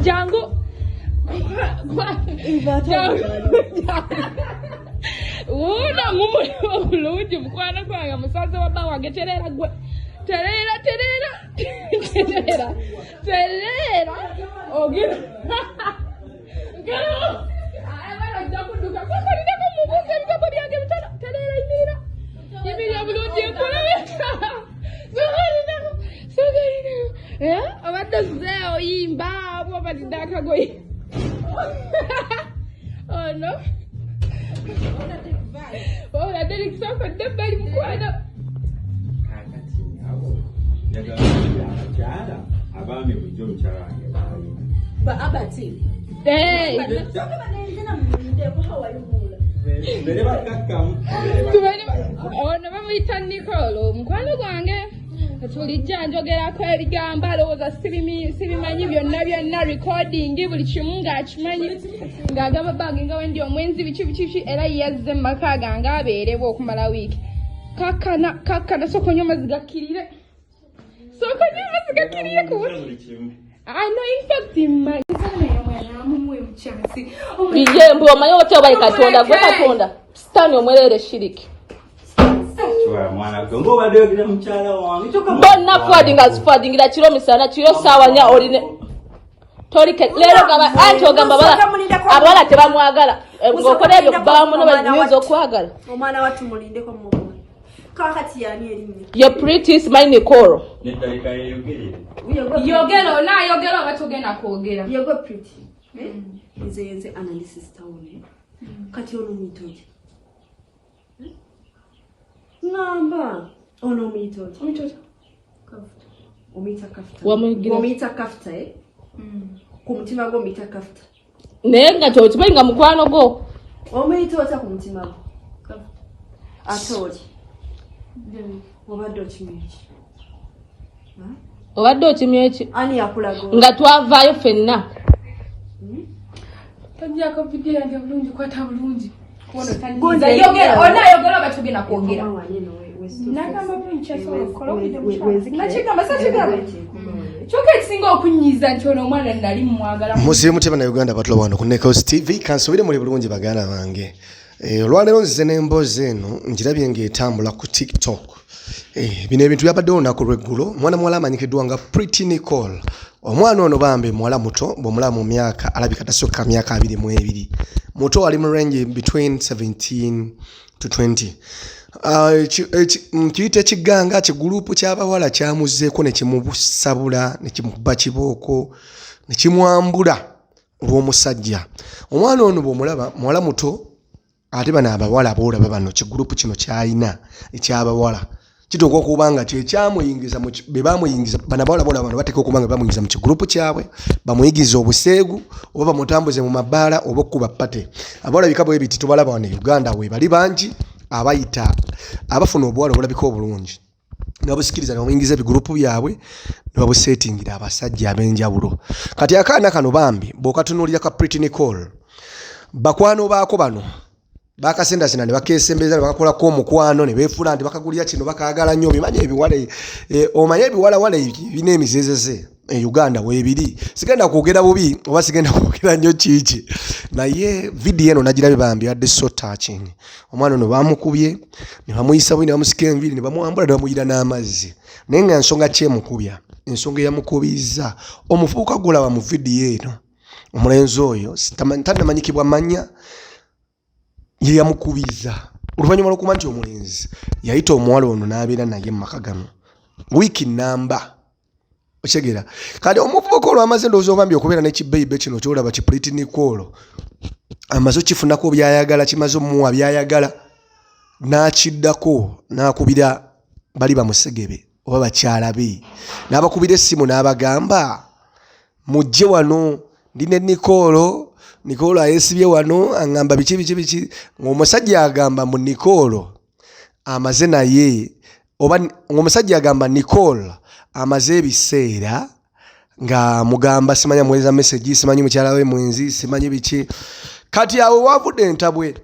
Jango. Una ngumulungi mukwana kwanga musaza waba wange terera gwe. Terera. Ogira. Gero. Ayabara jakuduka. Kwakalira ko mubuze bikabodi yange bitana. Terera imira. Imira bulungi ekole. Sogarina. Abadde zeo imba abo badidaka goyi. Oh no. Oh, I didn't suffer the baby mukwana. Abami bujo mchara wange. Ba abati. Hey. Oh, na bamuyita Nicole, mukwano gwange. Tulijja njogerako ebigamba lowooza sibimanyi byonna recording buli kimu ng'akimanyi ng'agamba bange nga wendi omwenzi biki era yazze mu maka gange abeerewo okumala wiiki kakkana sooka onywa amazzi gakkirire ku ano infact Bije mbu omanyi otya obayi Katonda gwe Katonda sitaani omwerere shiriki mwana gongo badogera mchala wange bonna fadingira kiro misana kiro sawa nya oline torike lero gaba anti ogamba abala tebamwagala ngokora ebyo bamu no bazizo kwagala omwana watu mulindeko mu kakati yani elimye your pretty is my Nicole netalika yogera batogena kwogera yego pretty nze analysis taone kati ono mitoje Namba. Ono mitoje. Kafuta. Omita kafuta. Omita kafuta Kumutima go mita kafuta. Nenga cyo kibenga mukwano go. Omitoje kumutima go. Kafuta. Atoli. Obadde okimyechi. Obadde okimyechi. Ani yakulago. Nga twavaayo fenna. Tajja ko video yange bulungi kwata bulungi. Gonza yogera batugena kwogera. Nakamba pincha solo kolokide Nachigamba Choka ekisinga okunyiza nti ono omwana nali mwagala. Musimu teba na Uganda batula wano ku MORE TV kansubire muri bulungi bagana bange. Olwalero nzize n'emboozi eno njirabye ng'etambula ku TikTok. Bino ebintu byabadde olunaku lw'eggulo mwana muwala amanyikiddwa nga Pretty Nicole. Omwana ono bambe muwala muto bw'omulaba mu myaka alabika tasukka myaka 22. Muto ali mu range between 17 to 20. Kiyite kiganga kigulupu ky'abawala kyamuzzeeko ne kimubusabula ne kimukuba kibooko ne kimwambula olw'omusajja. Omwana ono bw'omulaba muwala muto ate bano abawala aboolaba bano kigulupu kino ky'alina eky'abawala kitooka okuba nga kyekyamuyingiza be bamuyingiza bano abawala boolaba bano bateeka okuba nga bamuyingiza mu kigulupu kyabwe bamuyigiza obuseegu oba bamutambuze mu mabaala oba okkuba ppate. Abawala bika bwe biti tubalaba wano e Uganda we bali bangi abayita abafuna obuwala obulabika obulungi nabusikiriza bamuyingiza ebigulupu byabwe ne babusetingira abasajja ab'enjawulo. Kati akaana kano bambi bw'okatunuulira ka Pretty Nicole bakwano baako bano bakasenda sina ne bakesembeza ne bakakola ko omukwano ne beefula nti bakagulira kino bakaagala nnyo bimanye ebiwala omanye ebiwala wala bine emizezeze e Uganda weebiri sigenda kwogera bubi oba sigenda kwogera nnyo kiki naye video eno nagirabe bambi adde so touching. Omwana ono bamukubye ne bamuyisa bwe ne bamusika enviri ne bamwambula ne bamuyira n'amazzi naye nga ensonga kyemukubya ensonga eyamukubiza omufuuka gulaba mu video eno omulenzi oyo tannamanyikibwa manya ye yamukubiza oluvannyuma lw'okuba nti omulenzi yayita omuwala ono n'abeera naye mu maka gano wiiki namba okitegeera. Kati omuvubuka olwo amaze ndowooza obambi okubeera n'ekibeibe kino kyolaba ki Pretty Nicole amaze okifunako byayagala kimaze omuwa byayagala n'akiddako n'akubira bali bamusegebe oba bakyala be n'abakubira essimu n'abagamba mujje wano ndine Nicole ayesibye wano angamba biki ng'omusajja agamba mu Nicole amaze naye oba ng'omusajja agamba Nicole amaze ebiseera nga mugamba simanya mweza message simanyi mukyala we mwenzi simanyi biki kati awe wavudde entabwe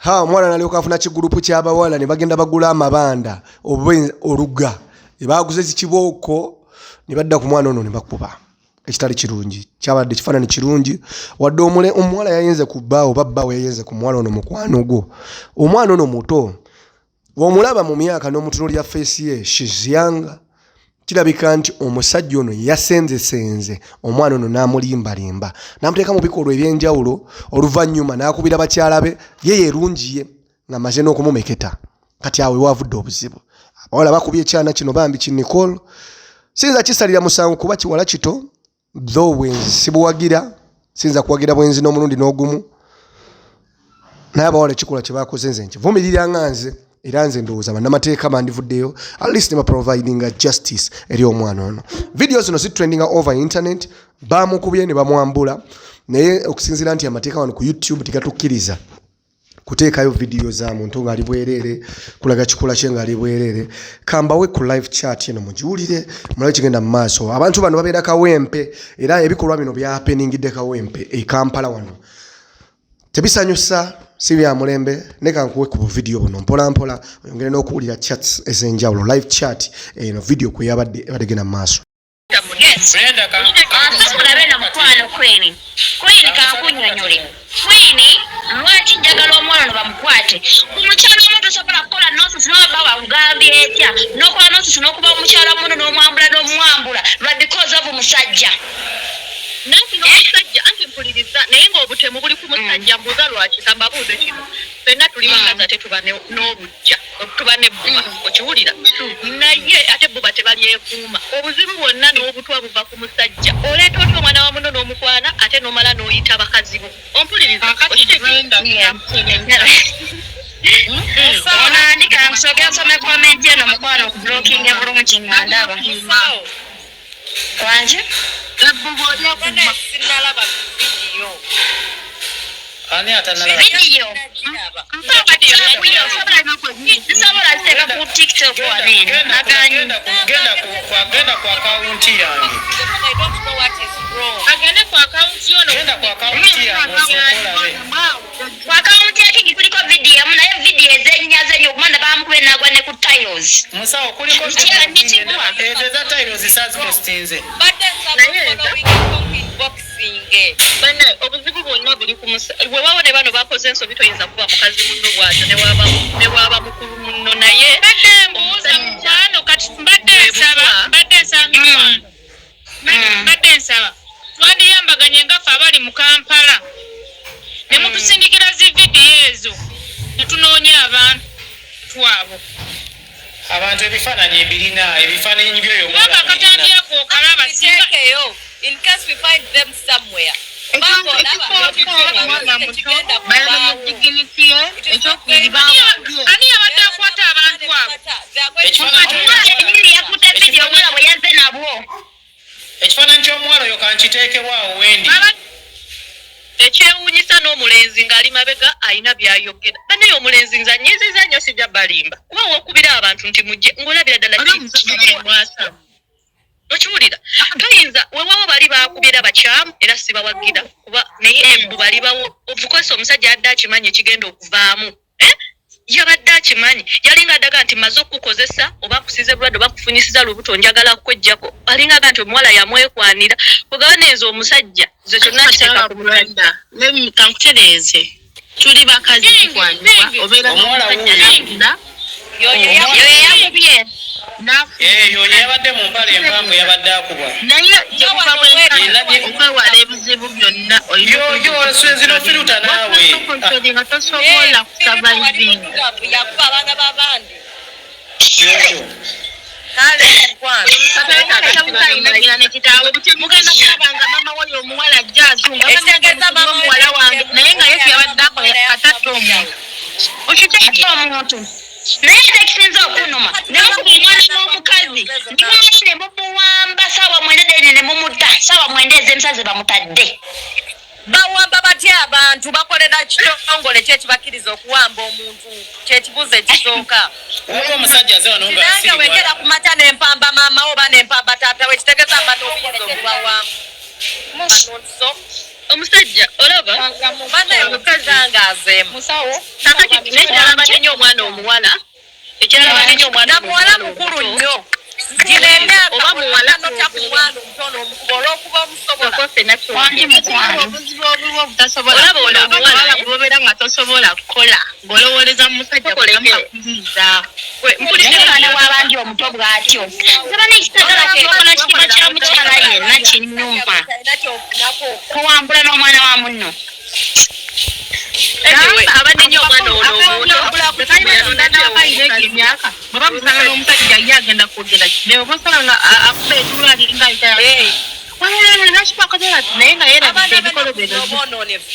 omwana nalyoka afuna kigurupu ky'abawala ne bagenda bagula amabanda oluga ne baguze kibooko ne badda ku mwana ono ne bakuba ekitali kirungi kyabadde kifaananyi kirungi wadde omuwala yayenze ku bbaawo babbaawo yayenze ku muwala ono mukwano gwo omwana ono muto w'omulaba mu myaka n'omutunulira face ye she's young kirabika nti omusajja ono yasenzesenze omwana ono n'amulimbalimba n'amuteeka mu bikolwa ebyenjawulo oluvannyuma n'akubira bakyala be ye yerungiye ng'amaze n'okumumeketa kati awe wavudde obuzibu abawala bakubye ekyana kino bambi ki Nicole sinza kisalira musango kuba kiwala kito though bwenzi sibuwagira sinza kuwagira bwenzi n'omulundi n'ogumu naye abawala ekikola kye bakoze nze nkivumirira nga nze era nze ndowooza bannamateeka bandivuddeyo at least ne baprovidinga justice eri omwana ono video zino zitrendinga over internet bamukubye ne bamwambula naye okusinziira nti amateeka wano ku YouTube tigatukkiriza kuteekayo video za muntu ng'ali bwereere kulaga kikola kye ng'ali bwereere kambawe ku live chat eno mugiwulire mulabe kigenda mu maaso abantu bano babeera kawempe era ebikolwa bino byapeningidde kawempe e Kampala wano tebisanyusa si bya mulembe neka nkuwe ku video buno mpola mpola oyongere n'okuwulira chats ez'enjawulo live chat eno video kwe yabadde genda mu maaso Queen kakunyonyole. Queen lwaki njagala omwana bamukwate. Kumukyala omuntu sobola kukola nonsense n'aba ugambye etya. N'okola nonsense n'okuba omukyala muno n'omwambula lwa because of musajja. Nanti n'omusajja anti mpuliriza naye ng'obutemu buli ku musajja mbuuza lwaki kambabuuze kino. Ffenna tuli bakazi ate tuba n'obujja. Tuba n'ebbuba okiwulira. Naye ate bbuba tebalyeekuuma. Obuzibu bwonna n'obutwa buva ku musajja. Oleeta otya omwana wa muno n'omukwana ate n'omala n'oyita bakazi bo. Ompuliriza Onaandika nsooke nsome komenti eno mukwano okublockinga bulungi nga ndaba. Wanje? Ani atanalaba video. Nsobola ziteeka ku TikTok wabiri. Genda ku akaunti yange. Agende ku akaunti yono. Genda ku akaunti yange osokolabe. Ku akaunti yake kuliko video naye video ezenyazenye okumanda bamukube nagwa ne ku tiles. Musawo kuliko za tiles sazipostinze. Bana obuzibu bwonna buli ku musajja. Bwe wabone bano bakoze ensobi toyinza kuba mukazi munno bw'ato ne waba mukulu munno naye. Badde mbuuza mukwano kati mbadde nsaba. Twandiyambaganye nga ffe abali mu Kampala. Ne mutusindikira zi vidiyo ezo. Ne tunoonya abantu twabo. Abantu ebifaananyi ebirina ebifaananyi byoyo mwaka katandyako okalaba singayo in case we find them somewhere. Ani abadde akwata abantu abo? Ekifaananyi ky'omuwala oyo kankiteekebwawo wendi. Ekyewuunyisa n'omulenzi ng'ali mabega alina by'ayogera. Banaye omulenzi nzanyiziza nnyo sijja balimba. Kuba w'okubira abantu nti mujje ng'olabira ddala mwasa. Okiwulira? Toyinza weewaawo bali baakubira bakyamu era si bawagira. Kuba naye ebbu balibawo. Ovukosa omusajja adde akimanyi ekigenda okuvaamu. Yabadde akimanyi. Yalinga addaga nti maze okukozesa oba kusize bulwadde oba kufunyisiza lubuto njagala kwejjako. Alinga nti omuwala yamwekwanira. Kugabanenza omusajja. Ze kyonna kiteeka ku musajja. Kankutereeze. Tuli bakazi kwanjwa. Obeera omusajja yoyo yakubye. Yoyo yabadde mu mpale empanvu yabadde akubwa. Naye okwewala ebizibu byonna yoyo zino firuta naawe. nga tosobola kusabayivinga. Yakuba abaana b'abandi. Mugenda kulabanga mama we omuwala ajja azunga omuwala wange naye nga yesu yabadde akola atatta omuntu. Okiteeka omuntu. Naye tekisinza okunuma. Nemukubimwana n'omukazi. Ndimwene mumuwamba saawa mwenda dene ne mumutta. Saawa mwenda ez'emisazi bamutadde. bawamba batya abantu bakolera kitongole kyekibakiriza okuwamba omuntu kyekibuzo ekisooka waliwo omusajja aze wano nange wegera ku mata n'empamba maama oba n'empamba taata we kitegeeza mba n'obuyinza okubawamba omusajja olaba banaye mukazi angaazeemu musawo kakati nekirala banenye omwana omuwala ekirala banenye omwana namuwala mukulu nnyo gino emyaka oba muwala notya ku mwana omutono omukuba olw'okuba omusobola obuzibu obuliwo obutasobola olaba bwobeera nga tosobola kukola ng'olowoleza mu musajja kuliza mpulira omwana w'abandi omuto bw'atyo nsaba n'ekitagala kyokola kitiba kya mukyala yenna kinnumpa kuwambula n'omwana wa munno abanenye omwana olwomutoemyaka baba musanga n'omusajja ye agenda kwogera naye oba osala nga akuba etula alingaita nakipakoera naye nga yerabise ebikolo byononefu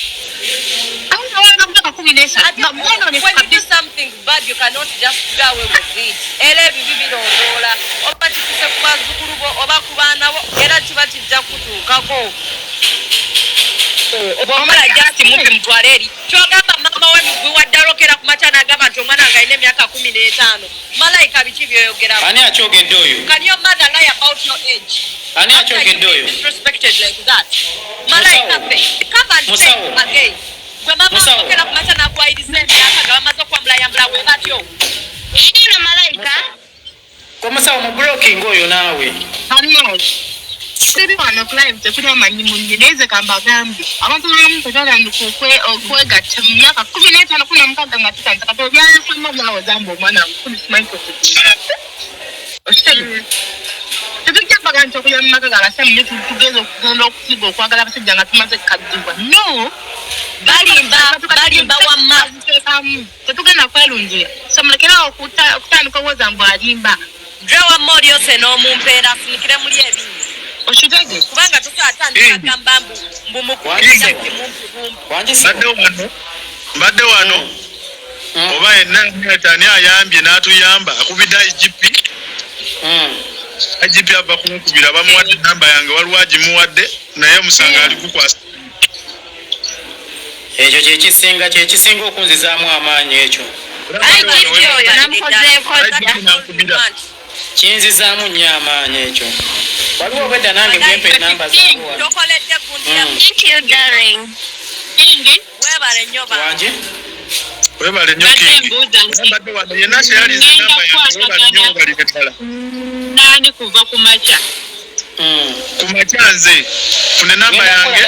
era ebibi birondoola oba kikuse ku bazzukulu bo oba ku baana bo era kiba kijja kutuukako bw'omala jasi mubi mutwala eri kyogamba mama we mugwi waddalokera ku makya n'agamba nti omwana nga alina emyaka 15 malayika biki byoyogerako ani akyogedde oyo can your mother lie about your age ani akyogedde oyo disrespected like that malayika fe come and say again gwe mama okera ku makya n'agwayiriza emyaka nga bamaze okwambulayambula bwe batyo ino malayika komusawo mu blocking oyo naawe Siri wano live tekuli amanyi mungi neze kambagambye abantu abamu tebalambika okwegatta mu myaka 15 kuna mukaaga nga tutanza kati obyasoma bwawo zamba omwana mukulu simanyi kutukuza ositegi tetujjabaga nti okulya mu maka gabasemu ne tugenda okugenda okusiga okwagala abasajja nga tumaze kukaddiwa no balimba wamma tetugenda kwelungira so mulekerawo okutandika owozambu alimba drewa mmoli yose n'omumpeera afunikire muli ebinyi oshitege kubanga tutatandika gamba mbumukuliza mbadde wano oba yenna tani ayambye n'atuyamba akubidde IGP ava kunkubira bamuwadde namba yange waliwo agimuwadde naye omusanga ali kukwasa ekyo kyekisinga okunzizaamu amaanyi ekyo IGP oyo namukozeeko kinzizaamu nnyo amaanyi ekyo waliwo obwedda nange gwempa enamba tokoledde thank you darling webale nnyo kingi mbadde wano yenna kyeyaliza namba yange webale nnyo webalire ddala nani kuva ku makya ku makya nze fune namba yange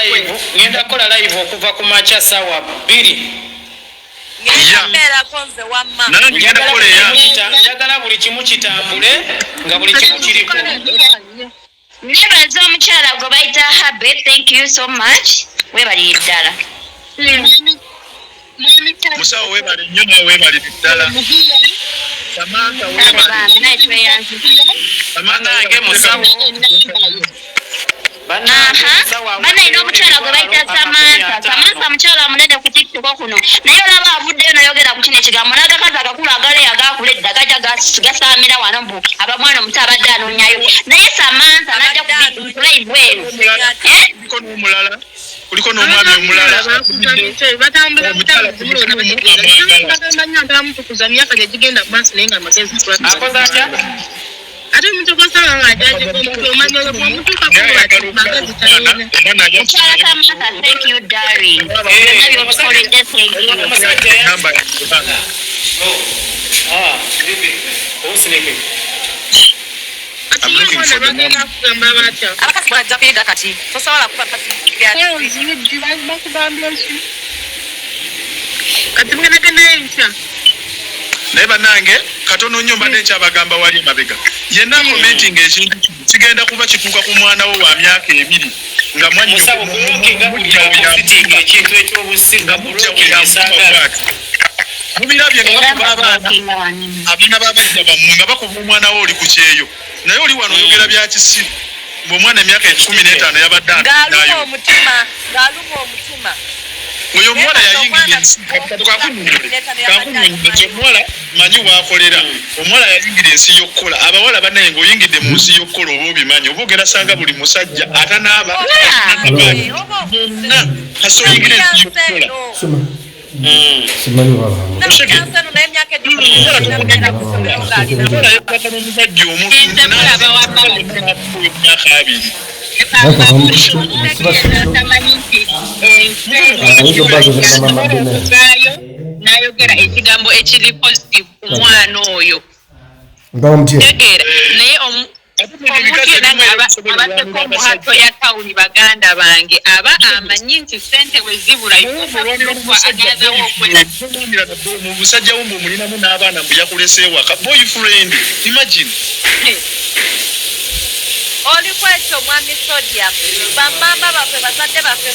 ngenda kukola live okuva ku makya ssaawa 2 njagala buli kimu kitambule nga buli kimu kiriko nebaza omukyala gwe bayita habe thank you so much webalire ddala musawo webale nnyo nawe webalire ddala samantha banange musawo banayina omukyala gwe bayita samantha mukyala munene ku tiktok kuno naye olaba avuddeyo nayogera ku kino ekigambo n'agakazi agakulu agaleyo agakula edda gajja gasaamira wano mbu abamwana omuto abadde anoonyayo naye samantha najja kulive weeru kuliko n'omwami omulala batambuza myaka gyegigenda mu maaso naye nga amagezi akoze atya ate omuntu gosanga ng'ajaomanya omutuuka kumagezi talina mukyala samantha thank you darling byonna byobikoledde thank you abakasi bajja kuyida kati tosobola kuba kati mwenagendayo ntya naye bannange katono nnyo mbadde nkyabagamba wali emabega yenna komenti ng'ekintu kigenda kuba kituuka ku mwana wo wa myaka 2 nga ekintu ekyobusiga mubirabye abaana babajja bammwe nga bakuba omwana wo oli ku kyeyo naye oli wano oyogera bya kisiru ng'omwana emyaka 15 yabadde ng'aluma omutima oyo omuwala yayingira ensi kakunyonyoza omuwala manyi waakolera omuwala yayingira ensi y'okkola abawala bannaye ng'oyingidde mu nsi y'okkola oba obimanyi oba ogera sanga buli musajja atanaaba byonna kasoyingire ekyokukola simanyi baba omusajja omuntu emyaka 2 nayogera ekigambo ekiri positive ku mwana oyo tegera naye omuntu yenna abaddeko omuhato ya tawuni baganda bange aba amanyi nti sente bwe zibula omusajja wo mbu omulinamu n'abaana mbu yakulesa ewaka boyfriend imagine oli kwekyo mwami Sodia bamama baffe bazadde baffe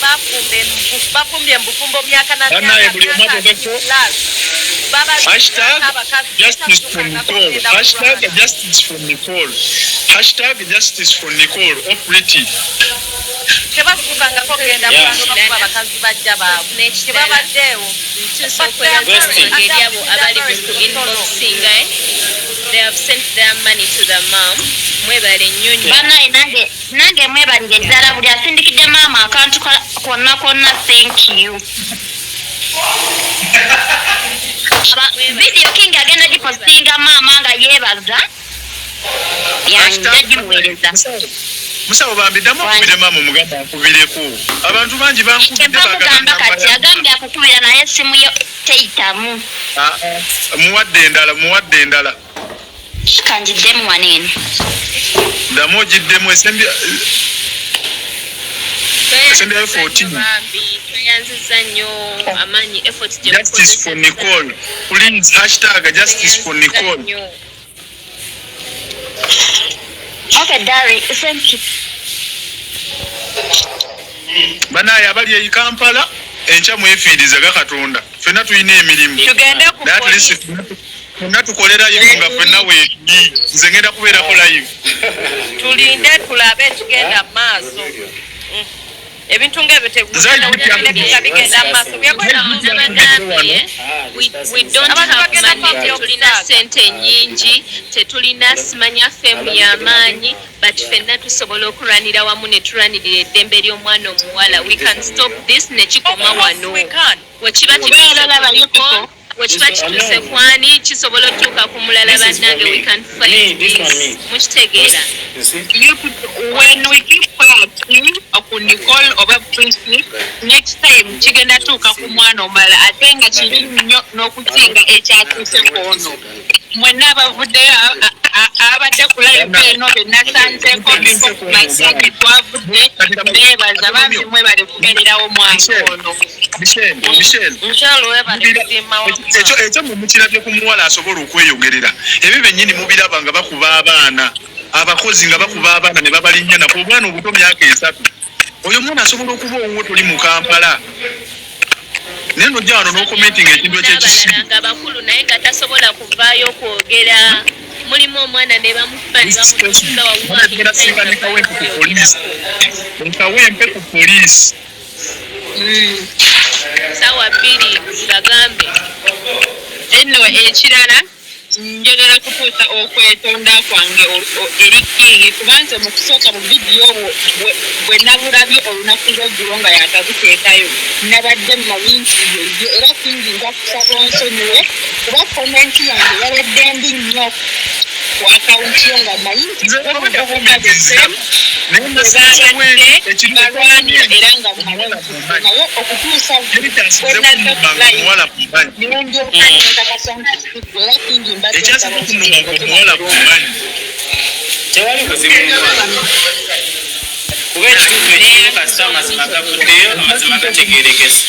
bafumbye embufumbo myaka na Justice for Nicole. Justice for Nicole. Justice for Nicole. Oh, pretty. tebakukangako kugenda kuba abakazi bajja baabwe tebabaddeewo abo abali ku inboxinga they have sent their money to the mom mwebale nnyonyo banaye nange mwebalire ddala buli asindikidde maama akantu konna thank you video king agenda gipostinga maama nga yeebaza yanjja gimuweereza musawo bambiddamu okubire maama omugamba akubireko abantu bangi bankubidde kati agambye akukubira naye simu yo teyitamu muwadde endala kanjiddemu waneeno ddamu ogiddemu esembyayo 14 tweyanziza nnyo amaanyi effort Justice for Nicole. Please hashtag Justice for Nicole. Okay, Dari, thank you. Banaye abali e Kampala encha mwefiiriza ga Katonda. Ffenna tulina emirimu. Tugende ku ffenna tukolerayo nga ffenna wendi. Nze ngenda kubeerako live. tulinde tulabe tugenda maaso ebintu ng'ebyo tebigenda maaso we don't have money tetulina sente nyingi tetulina simanya femu y'amaanyi but ffenna tusobola okulwanira wamu ne tulwanirira eddembe ly'omwana omuwala we can stop this ne kikoma wano wekiba kituuse kwani kisobola okutuuka ku mulala bannange we can fight this mukitegeera when we keep quiet ku Nicole oba Prince next time kigenda tuuka ku mwana omulala ate nga kiri nnyo n'okusinga ekyatuuse kwono mwenna abavuddeyo abadde ku live eno bennasanzeeko masake twavudde beebaza bambi mwebale kugenderawo mwana ono ekyo mumukirabye ku muwala asobola okweyogerera ebyo bennyini mubiraba nga bakuba abaana abakozi nga bakuba abaana ne babalinnya nako obwana obuto myaka 3 oyo mwana asobola okuba owuwo tuli mu Kampala naye nojja wano n'okomentinga ekintu ekyekisibu nga bakulu naye nga tasobola kuvaayo okwogera mulimu omwana ne bamukuba ne bamukuba nkawempe ku poliisi sawa 2 bagambe eno ekirala njagala kutuusa okwetonda kwange eri King kubanze mu kusooka mu vidiyo bwe nabulabye olunaku lw'eggulo nga yakabuteekayo nabadde mumabintu byebyo era King nja kusaba onsonyiwe kuba komenti yange yabadde mbi nnyo ku akawunti yo nga manyi balwanira era nga naye okutuusa era King tewali kuzibu kuba ekintu ekirimu kasita amazima gavuddeyo amazima gategeerekese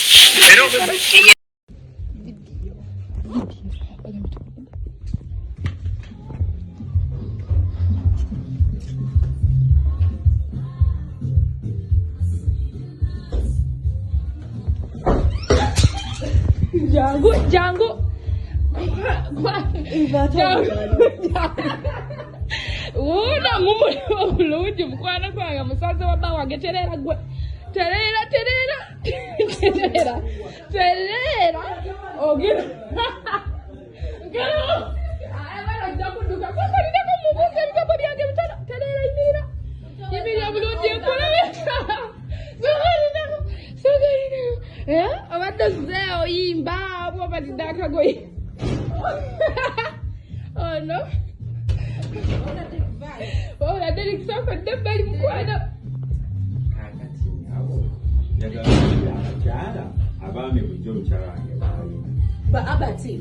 jangu Una mumuli obulungi mukwano gwange musaze wa bba wange terera gwe terera ogera terera ibira obulungi nkulabe Obadde ozzeewo yimba abo batidde akagoye. Oh no. Oladde likusookodde ebbali mukwano. Kakati abo njagala abakyala abaami bulijjo omukyala wange baali. Ba abati.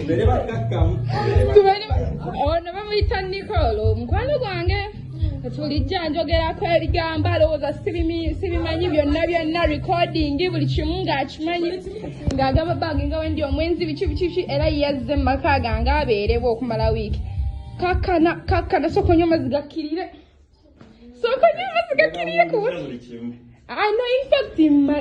Bere bakakkamu. Ono bamuyita Nicole omukwano gwange. Tulijja njogerako ebigambo alowooza sibimanyi byonna recording buli kimu ng'akimanyi ng'agamba bbange nga wendi omwenzi biki era yazze mu maka gange abeerewo okumala wiiki. Kakkana sooka onywa amazzi gakkirire. Sooka onywa amazzi gakkirire ku. I know in fact